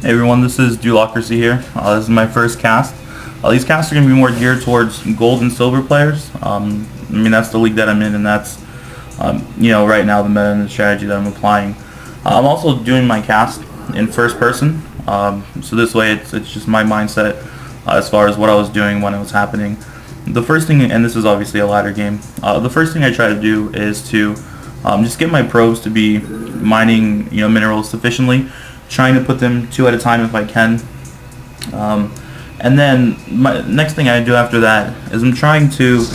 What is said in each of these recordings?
Hey everyone, this is Dulocrazy here. This is my first cast. These casts are going to be more geared towards gold and silver players. That's the league that I'm in, and that's, right now the meta and the strategy that I'm applying. I'm also doing my cast in first person, so this way it's just my mindset as far as what I was doing when it was happening. The first thing, and this is obviously a ladder game, the first thing I try to do is to just get my probes to be mining minerals sufficiently, trying to put them 2 at a time if I can. And then my next thing I do after that is I'm trying to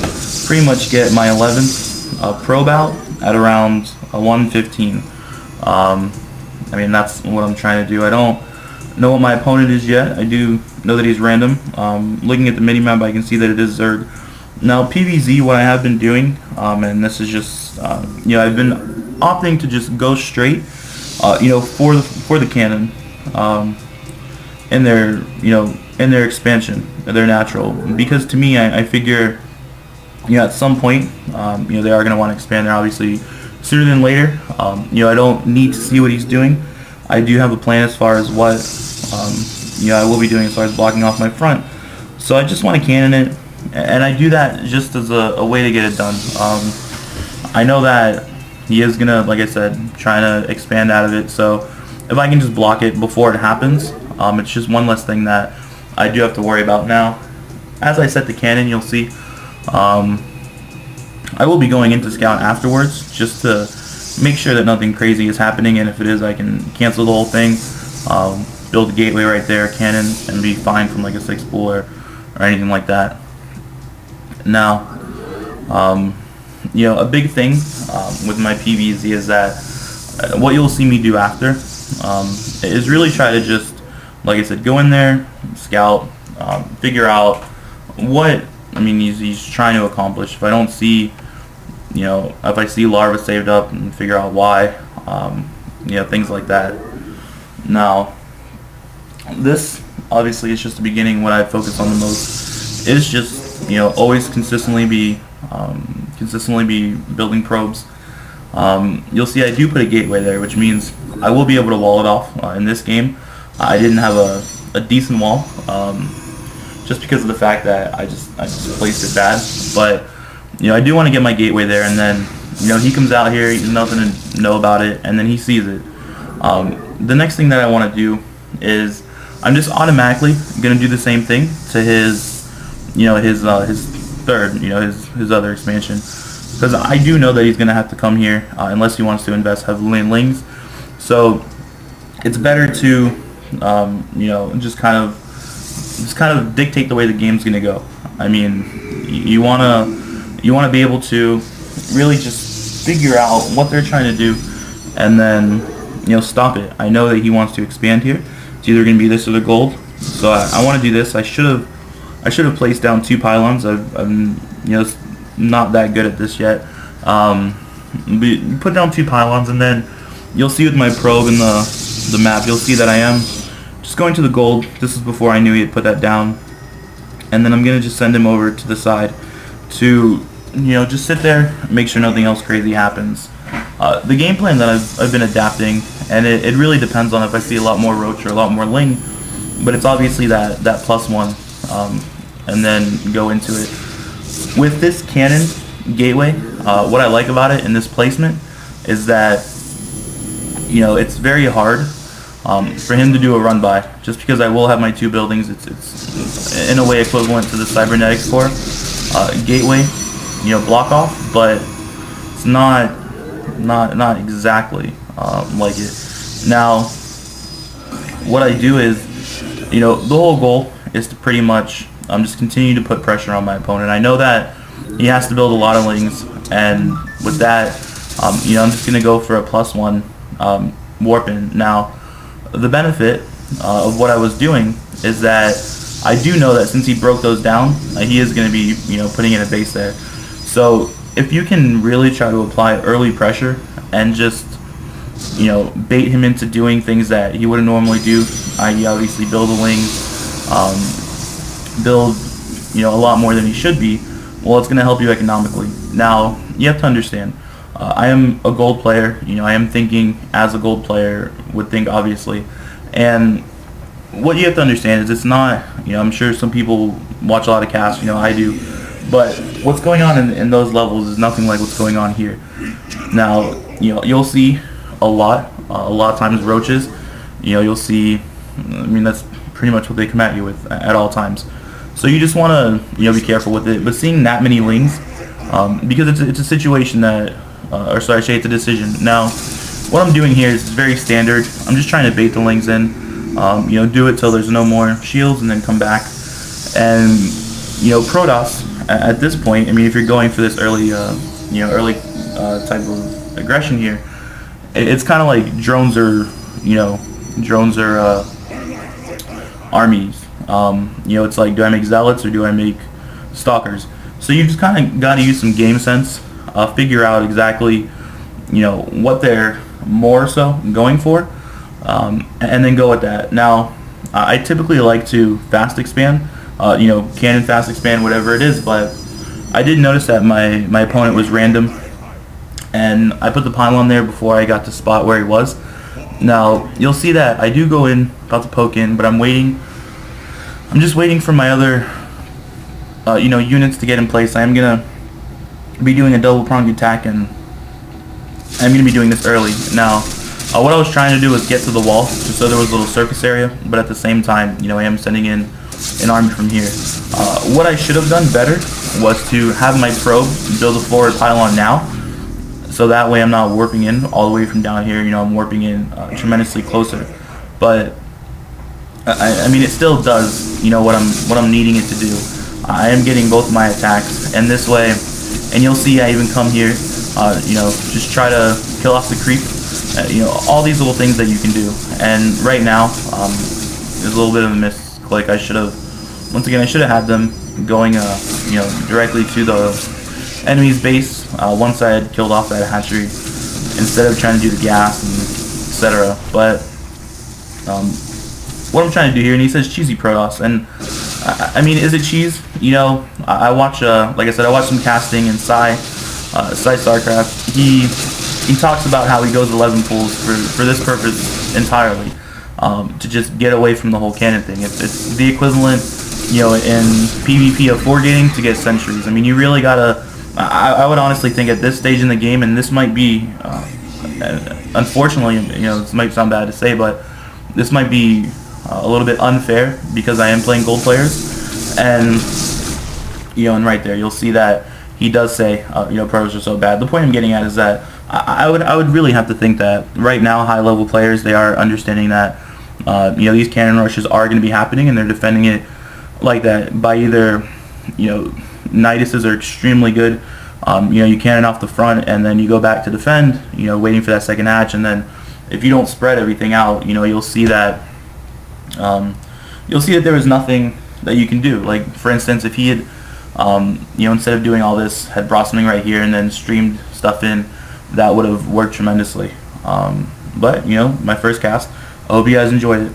pretty much get my 11th probe out at around 115. That's what I'm trying to do. I don't know what my opponent is yet. I do know that he's random. Looking at the minimap, I can see that it is Zerg. Now PVZ, what I have been doing, and this is just, I've been opting to just go straight, for the cannon, in their expansion, their natural, because to me, I figure, at some point, they are going to want to expand there, obviously, sooner than later. I don't need to see what he's doing. I do have a plan as far as what, I will be doing as far as blocking off my front. So I just want to cannon it, and I do that just as a way to get it done. I know that he is going to, like I said, trying to expand out of it, so if I can just block it before it happens, it's just one less thing that I do have to worry about now. As I set the cannon, you'll see, I will be going into scout afterwards just to make sure that nothing crazy is happening, and if it is, I can cancel the whole thing, build a gateway right there, cannon, and be fine from like a 6 pool or anything like that. Now, a big thing with my PVZ is that what you'll see me do after is really try to just, like I said, go in there, scout, figure out what he's trying to accomplish. If I don't see, if I see larva saved up, and figure out why, things like that. Now, this obviously is just the beginning. What I focus on the most is just always consistently be building probes. You'll see I do put a gateway there, which means I will be able to wall it off in this game. I didn't have a decent wall, just because of the fact that I just placed it bad. But I do want to get my gateway there, and then he comes out here, he's nothing to know about it, and then he sees it. The next thing that I want to do is I'm just automatically gonna do the same thing to his third, his other expansion, because I do know that he's gonna have to come here unless he wants to invest heavily in lings. So it's better to just kind of dictate the way the game's gonna go. You wanna be able to really just figure out what they're trying to do, and then stop it. I know that he wants to expand here. It's either gonna be this or the gold. So I want to do this. I should have placed down 2 pylons. I'm not that good at this yet. But put down 2 pylons, and then you'll see with my probe in the map, you'll see that I am just going to the gold. This is before I knew he had put that down, and then I'm gonna just send him over to the side to just sit there, make sure nothing else crazy happens. The game plan that I've been adapting, and it really depends on if I see a lot more roach or a lot more ling, but it's obviously that +1, and then go into it. With this cannon gateway, what I like about it in this placement is that it's very hard for him to do a run by, just because I will have my 2 buildings. It's in a way equivalent to the cybernetics core gateway, block off, but it's not exactly like it. Now, what I do is, the whole goal is to pretty much just continue to put pressure on my opponent. I know that he has to build a lot of lings, and with that, I'm just going to go for a +1 warping. Now, the benefit of what I was doing is that I do know that since he broke those down, he is going to be putting in a base there. So if you can really try to apply early pressure and just bait him into doing things that he wouldn't normally do, i.e. obviously build a ling, build a lot more than he should be, well, it's going to help you economically. Now, you have to understand, I am a gold player. I am thinking as a gold player would think, obviously, and what you have to understand is it's not, I'm sure some people watch a lot of casts, I do, but what's going on in those levels is nothing like what's going on here. Now, you'll see a lot of times roaches, you'll see, that's pretty much what they come at you with at all times. So you just want to, be careful with it. But seeing that many lings, because it's a situation that, or sorry, I say it's a decision. Now, what I'm doing here is very standard. I'm just trying to bait the lings in. Do it till there's no more shields, and then come back. And Protoss at this point, if you're going for this early type of aggression here, it's kind of like drones are armies. It's like, do I make zealots or do I make stalkers? So you just kind of got to use some game sense, figure out exactly what they're more so going for. And then go with that. Now, I typically like to fast expand, cannon fast expand, whatever it is, but I did notice that my opponent was random, and I put the pylon there before I got to spot where he was. Now, you'll see that I do go in, about to poke in, but I'm just waiting for my other, units to get in place. I am going to be doing a double-pronged attack, and I'm going to be doing this early. Now, what I was trying to do was get to the wall, just so there was a little surface area, but at the same time, I am sending in an army from here. What I should have done better was to have my probe build a forward pylon now, so that way I'm not warping in all the way from down here. I'm warping in tremendously closer. But it still does, what I'm needing it to do. I am getting both my attacks, and this way, and you'll see I even come here, just try to kill off the creep. All these little things that you can do. And right now, there's a little bit of a misclick. I should have had them going, directly to the enemy's base once I had killed off that hatchery, instead of trying to do the gas and etc. But what I'm trying to do here, and he says cheesy Protoss, and is it cheese? I watch, like I said, I watch some casting, and Psy Starcraft. He talks about how he goes 11 pulls for this purpose entirely, to just get away from the whole cannon thing. It's the equivalent, in PvP of 4-gating to get sentries. You really gotta. I would honestly think at this stage in the game, and this might be, unfortunately, this might sound bad to say, but this might be a little bit unfair because I am playing gold players, and and right there you'll see that he does say, pros are so bad. The point I'm getting at is that I would really have to think that right now high level players, they are understanding that these cannon rushes are going to be happening, and they're defending it like that by either Niduses are extremely good, you cannon off the front and then you go back to defend, waiting for that second hatch, and then if you don't spread everything out, you'll see that there was nothing that you can do. Like for instance, if he had instead of doing all this, had brought something right here and then streamed stuff in, that would have worked tremendously. But my first cast, I hope you guys enjoyed it.